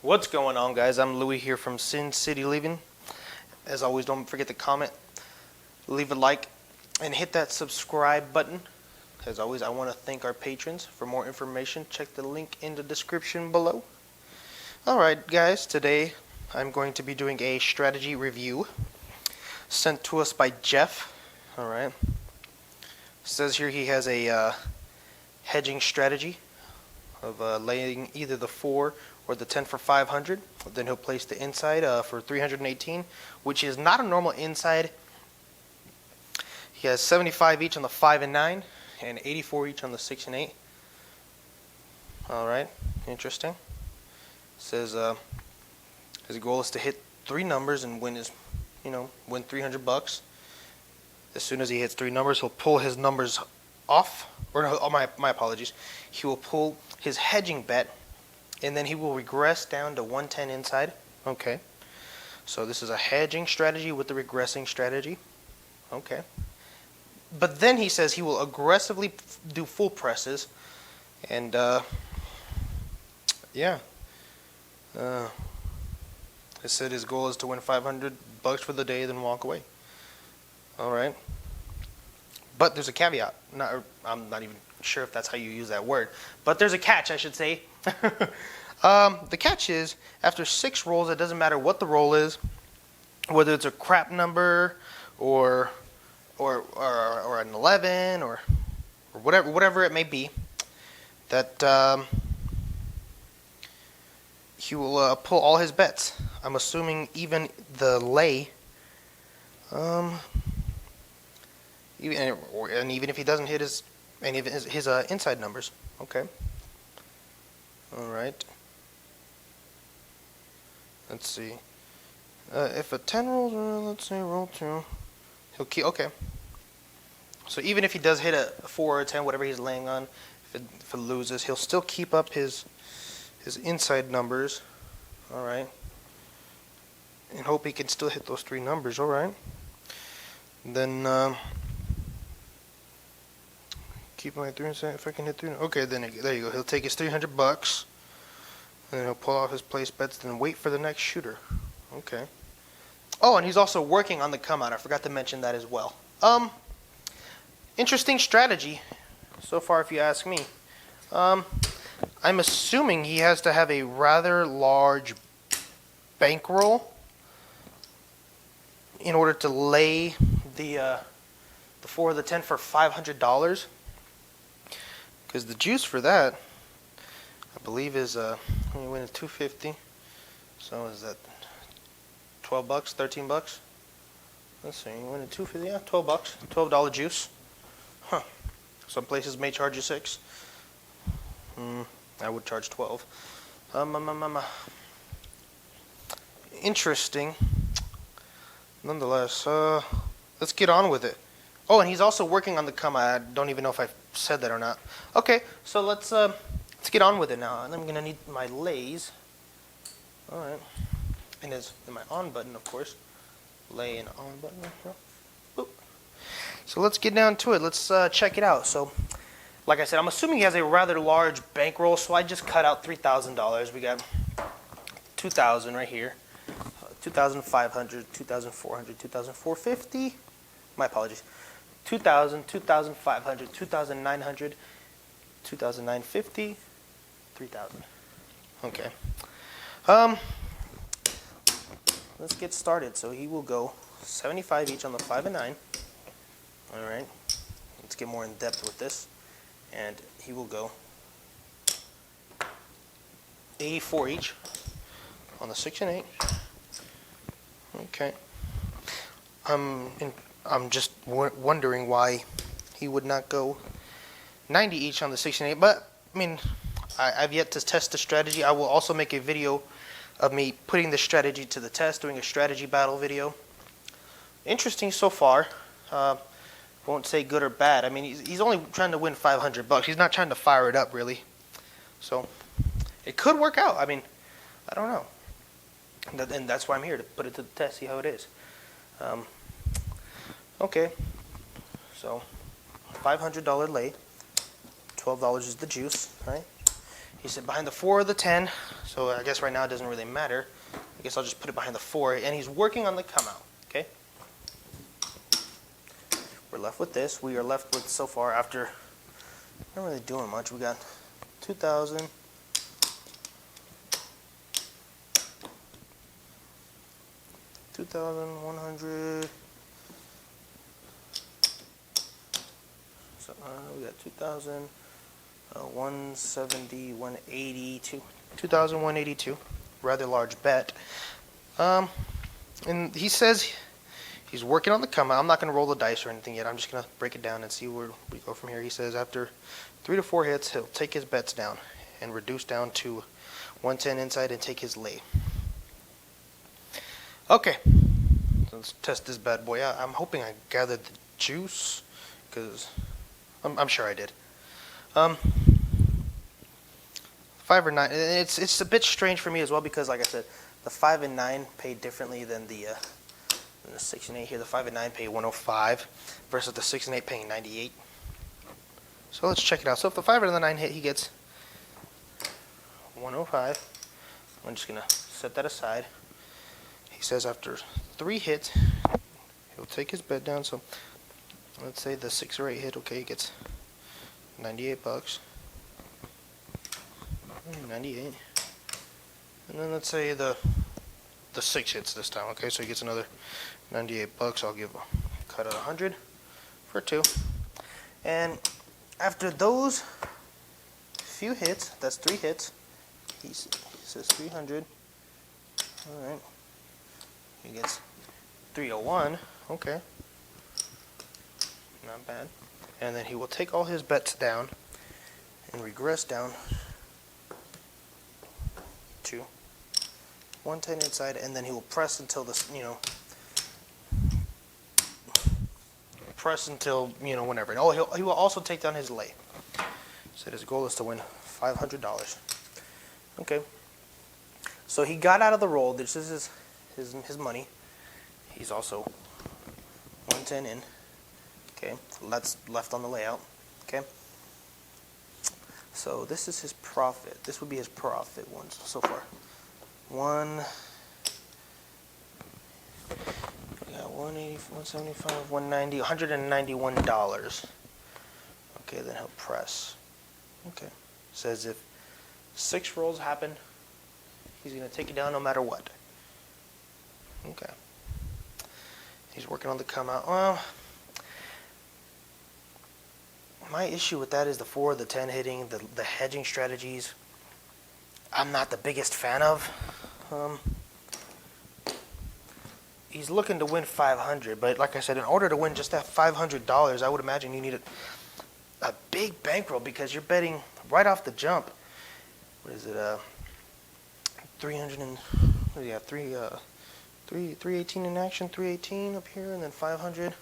What's going on, guys? I'm Louis here from Sin City Living. As always, don't forget to comment, leave a like, and hit that subscribe button. As always, I want to thank our patrons. For more information, check the link in the description below. Alright, guys, today I'm going to be doing a strategy review sent to us by Jeff. Alright. Says here he has a hedging strategy of laying either the 4 or the 10 for 500. Then he'll place the inside for 318, which is not a normal inside. He has 75 each on the 5 and 9, and 84 each on the 6 and 8. Alright, interesting. Says his goal is to hit 3 numbers and win win $300. As soon as he hits 3 numbers, he'll pull his numbers off. Or no, oh, my apologies. He will pull his hedging bet, and then he will regress down to 110 inside. Okay. So this is a hedging strategy with the regressing strategy. Okay. But then he says he will aggressively do full presses, and yeah. He said his goal is to win $500 for the day, then walk away. All right. But there's a caveat. I'm not even sure if that's how you use that word. But there's a catch, I should say. The catch is, after 6 rolls, it doesn't matter what the roll is, whether it's a crap number or an 11 or whatever it may be, that he will pull all his bets. I'm assuming even the lay. Even if he doesn't hit any of his inside numbers. Okay. All right. Let's see. If a 10 rolls, let's say roll 2, he'll keep. Okay. So even if he does hit a 4 or a 10, whatever he's laying on, if it loses, he'll still keep up his inside numbers. All right. And hope he can still hit those 3 numbers. All right. Then. Keep my 3 inside. If I can hit 3. Okay, then there you go. He'll take his $300, and then he'll pull off his place bets, then wait for the next shooter. Okay. Oh, and he's also working on the come out. I forgot to mention that as well. Interesting strategy so far, if you ask me. I'm assuming he has to have a rather large bankroll in order to lay the 4 or the 10 for $500. Because the juice for that, I believe, is when you win at $250. So is that $12, $13? Let's see, you win at $250. Yeah, $12, $12 juice. Huh. Some places may charge you $6. I would charge $12. Interesting. Nonetheless, let's get on with it. Oh, and he's also working on the come. I don't even know if I said that or not. Okay, so let's get on with it now. And I'm gonna need my lays. All right, and my on button, of course. Lay and on button. Boop. So let's get down to it. Let's check it out. So, like I said, I'm assuming he has a rather large bankroll. So I just cut out $3,000. We got $2,000 right here. 2,500, 2,400, 2,450. My apologies. 2,000, 2,500, 2,900, 2,950, 3,000. Okay. Let's get started. So he will go 75 each on the 5 and 9. All right. Let's get more in depth with this. And he will go 84 each on the 6 and 8. Okay. I'm just wondering why he would not go 90 each on the 6 and 8. But, I mean, I've yet to test the strategy. I will also make a video of me putting the strategy to the test, doing a strategy battle video. Interesting so far. Won't say good or bad. I mean, he's only trying to win $500. He's not trying to fire it up, really. So, it could work out. I mean, I don't know. And that's why I'm here, to put it to the test, see how it is. Okay, so $500 lay, $12 is the juice, right? He said behind the 4 or the 10, so I guess right now it doesn't really matter. I guess I'll just put it behind the 4, and he's working on the come out, okay? We're left with this. We are left with, so far, after not really doing much, we got 2,000, 2,100, so we got 2,000, 170, 182, 2,182, rather large bet. And he says he's working on the come out. I'm not going to roll the dice or anything yet. I'm just going to break it down and see where we go from here. He says after 3 to 4 hits, he'll take his bets down and reduce down to 110 inside and take his lay. Okay, so let's test this bad boy out. I'm hoping I gathered the juice, because I'm sure I did. 5 or 9. It's a bit strange for me as well, because like I said, the 5 and 9 pay differently than the 6 and 8 here. The 5 and 9 pay 105 versus the 6 and 8 paying 98. So let's check it out. So if the 5 or the 9 hit, he gets 105. I'm just gonna set that aside. He says after 3 hits, he'll take his bet down. So let's say the 6 or 8 hit. Okay, he gets 98 bucks. 98. And then let's say the 6 hits this time. Okay, so he gets another 98 bucks. I'll give a cut of 100 for 2. And after those few hits, that's 3 hits. He says 300. All right. He gets 301. Okay. Not bad. And then he will take all his bets down and regress down to 110 inside, and then he will press until this, whenever. And he will also take down his lay. So his goal is to win $500. Okay. So he got out of the roll. This is his money. He's also 110 in. Okay. That's left on the layout. Okay. So this is his profit. This would be his profit ones so far. We got 180, 175, 190, $191. Okay, then he'll press. Okay. Says if 6 rolls happen, he's going to take it down no matter what. Okay. He's working on the come out. Well, my issue with that is the 4, the 10 hitting, the hedging strategies. I'm not the biggest fan of. He's looking to win 500, but like I said, in order to win just that $500, I would imagine you need a big bankroll, because you're betting right off the jump. What is it? 300 and what do you have? 318 in action, 318 up here, and then 500,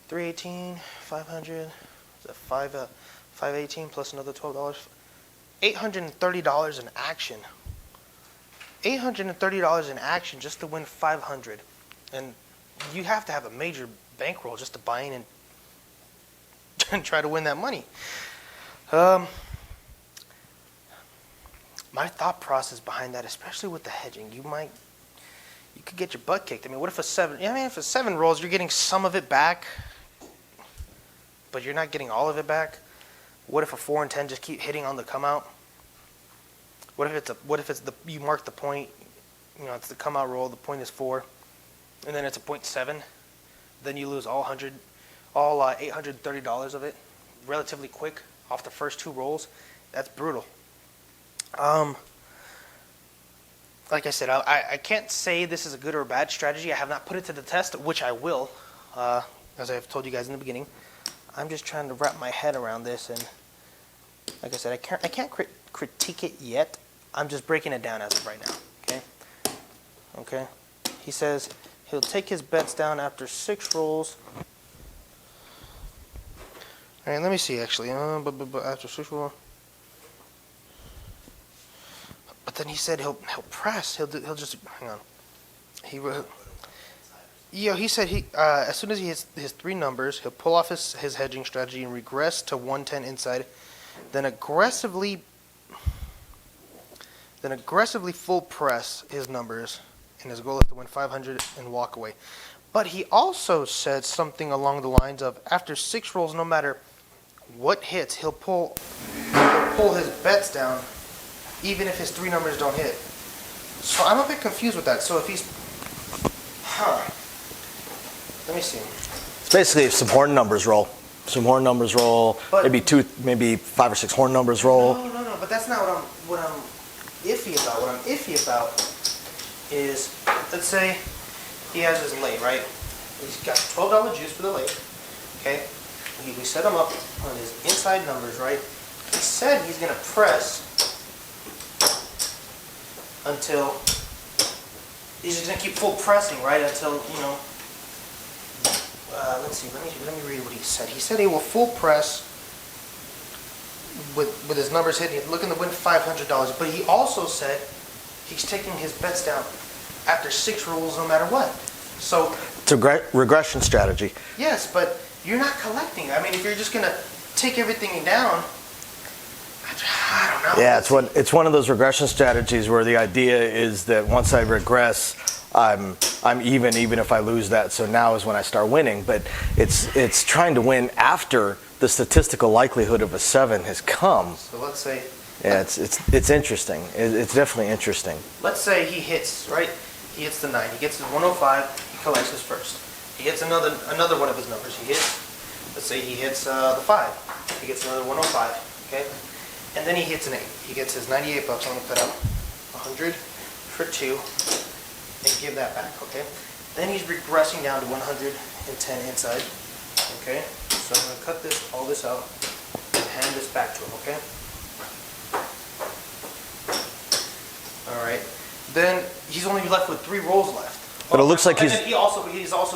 318, 500. Is that 518 plus another $12? $830 in action. $830 in action just to win 500, and you have to have a major bankroll just to buy in and try to win that money. My thought process behind that, especially with the hedging, you could get your butt kicked. I mean, what if a 7? Yeah, I mean, if a 7 rolls, you're getting some of it back, but you're not getting all of it back. What if a 4 and 10 just keep hitting on the come out? What if it's you mark the point, it's the come out roll, the point is 4, and then it's a 0.7, then you lose all $830 of it relatively quick off the first 2 rolls. That's brutal. Like I said, I can't say this is a good or a bad strategy. I have not put it to the test, which I will, as I've told you guys in the beginning. I'm just trying to wrap my head around this, and like I said, I can't critique it yet. I'm just breaking it down as of right now. Okay. He says he'll take his bets down after 6 rolls. All right, let me see actually. But after 6 rolls. But then he said he'll press. He'll just hang on. He said as soon as he hits his 3 numbers, he'll pull off his hedging strategy and regress to 110 inside, then aggressively then aggressively full press his numbers, and his goal is to win 500 and walk away. But he also said something along the lines of, after 6 rolls, no matter what hits, he'll pull his bets down, even if his 3 numbers don't hit. So I'm a bit confused with that. So if he's, let me see. It's basically if some horn numbers roll. Some horn numbers roll, But, maybe 5 or 6 horn numbers roll. No, but that's not what I'm iffy about. What I'm iffy about is, let's say he has his lay, right? He's got $12 juice for the lay, okay? We set him up on his inside numbers, right? He said he's going to press until, he's just going to keep full pressing, right? Until, you know, let's see, let me read what he said. He said he will full press with his numbers hitting, looking to win $500. But he also said he's taking his bets down after 6 rolls, no matter what. So it's a regression strategy. Yes, but you're not collecting. I mean, if you're just gonna take everything down, I don't know. Yeah, it's one of those regression strategies where the idea is that once I regress, I'm even if I lose that. So now is when I start winning. But it's trying to win after the statistical likelihood of a 7 has come. So let's say. Yeah, it's interesting. It's definitely interesting. Let's say he hits, right? He hits the 9. He gets his 105. He collects his first. He hits another one of his numbers. He hits. Let's say he hits the 5. He gets another 105. Okay. And then he hits an 8. He gets his 98 bucks. I'm gonna put up 100 for 2. And give that back, okay? Then he's regressing down to 110 inside, okay? So I'm gonna cut all this out, and hand this back to him, okay? All right. Then he's only left with 3 rolls left. But it looks like he's also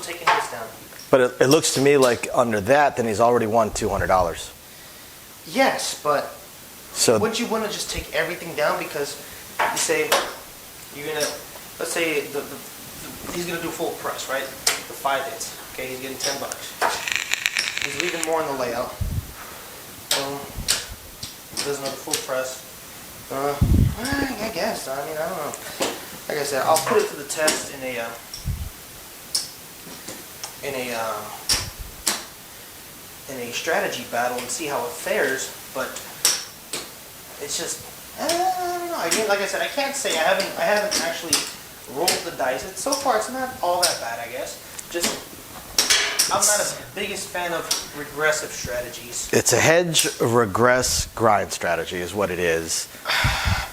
taking this down. But it looks to me like under that, then he's already won $200. Yes, but so wouldn't you want to just take everything down? Because you say you're gonna. Let's say he's going to do full press, right? The 5 hits. Okay, he's getting 10 bucks. He's leaving more in the layout. Does another full press. I guess. I mean, I don't know. Like I said, I'll put it to the test in a strategy battle and see how it fares. But it's just, I don't know. Again, like I said, I can't say I haven't actually rolled the dice. So far, it's not all that bad, I guess. Just, I'm not the biggest fan of regressive strategies. It's a hedge, regress, grind strategy is what it is.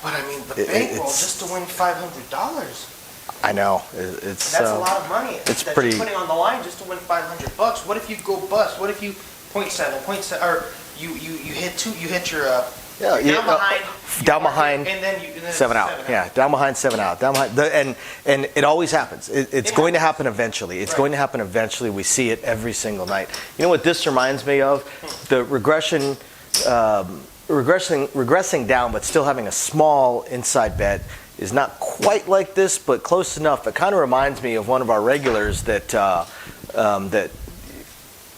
But I mean, the bankroll just to win $500. I know. That's a lot of money. It's that pretty. You're putting on the line just to win $500. What if you go bust? What if you 0.7, or you hit 2? You hit your down behind, and then 7 out. Yeah, down behind, 7 out. Down behind, and it always happens. It's going to happen eventually. It's going to happen eventually. We see it every single night. You know what this reminds me of? The regressing down, but still having a small inside bet is not quite like this, but close enough. It kind of reminds me of one of our regulars that that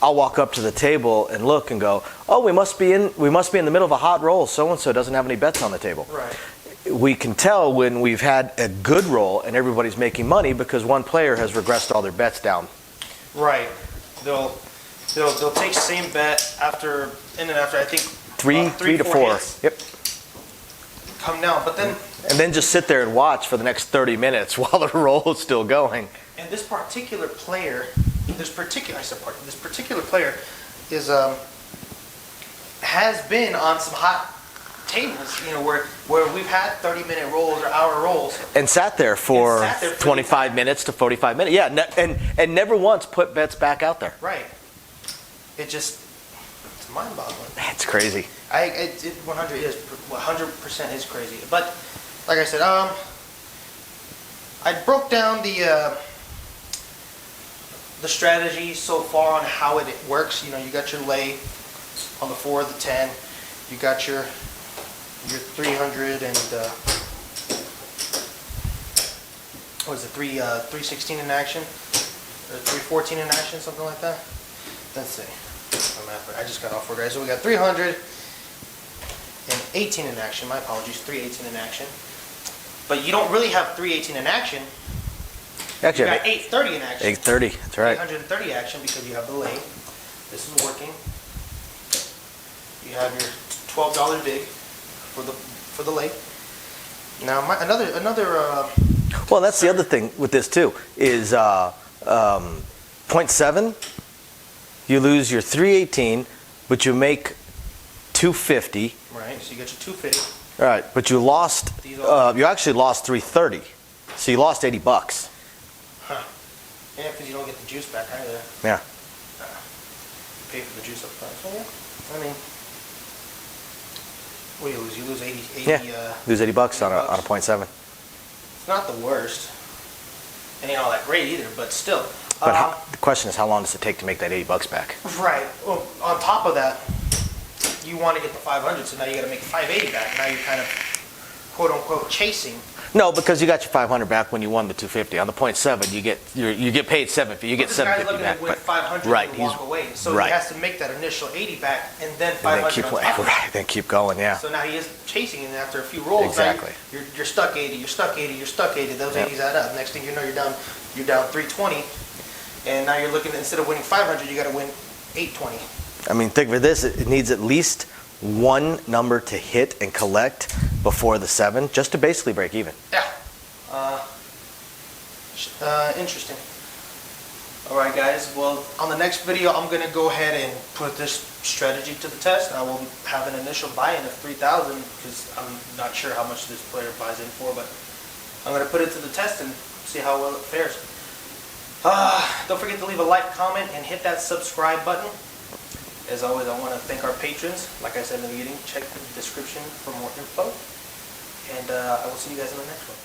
I'll walk up to the table and look and go, oh, we must be in the middle of a hot roll. So-and-so doesn't have any bets on the table. Right. We can tell when we've had a good roll and everybody's making money because one player has regressed all their bets down. Right. They'll take same bet after I think three to four. Hits. Yep. Come down, but then. And then just sit there and watch for the next 30 minutes while the roll is still going. And this particular player. This particular player is has been on some hot tables, you know, where we've had 30-minute rolls or hour rolls, and sat there for 25 minutes to 45 minutes. Yeah, and never once put bets back out there. Right. It's mind-boggling. It's crazy. 100% is crazy. But like I said, I broke down the strategy so far on how it works. You know, you got your lay on the 4 or the 10. You got your 300 and what is it? 316 in action, or 314 in action, something like that. Let's see. I just got off work, guys. So we got 318 in action. My apologies. 318 in action. But you don't really have 318 in action. Actually, You got 830 in action. 830. That's right. 830 action because you have the lay. This is working. You have your $12 big for the lay. Now another. Well, that's the other thing with this too is 0.7. You lose your 318, but you make 250. Right. So you got your 250. All right, but you lost. You actually lost 330. So you lost $80. Huh. Yeah, because you don't get the juice back either. Yeah. You pay for the juice up front. So yeah. I mean, what do you lose? You lose 80. Yeah. Lose $80 on a 0.7. It's not the worst. It ain't all that great either, but still. But the question is, how long does it take to make that $80 back? Right. Well, on top of that, you want to get the 500, so now you got to make 580 back. Now you're kind of quote unquote chasing. No, because you got your 500 back when you won the 250. On the 0.7, you get paid 750. You get This guy's 750 looking back. to win 500 right, and walk away, so right. he has to make that initial 80 back and then And 500 then keep on top of it. right, then keep going. Yeah. So now he is chasing, and after a few rolls, Exactly. now you're stuck 80, you're stuck 80, you're stuck 80. Those Yep. 80s add up. Next thing you know, you're down 320, and now you're looking, instead of winning 500, you got to win 820. I mean, think of this. It needs at least one number to hit and collect before the 7, just to basically break even. Yeah. Interesting. All right, guys. Well, on the next video, I'm going to go ahead and put this strategy to the test. I will have an initial buy-in of 3,000 because I'm not sure how much this player buys in for, but I'm going to put it to the test and see how well it fares. Don't forget to leave a like, comment, and hit that subscribe button. As always, I want to thank our patrons. Like I said in the beginning, check the description for more info. And I will see you guys in the next one.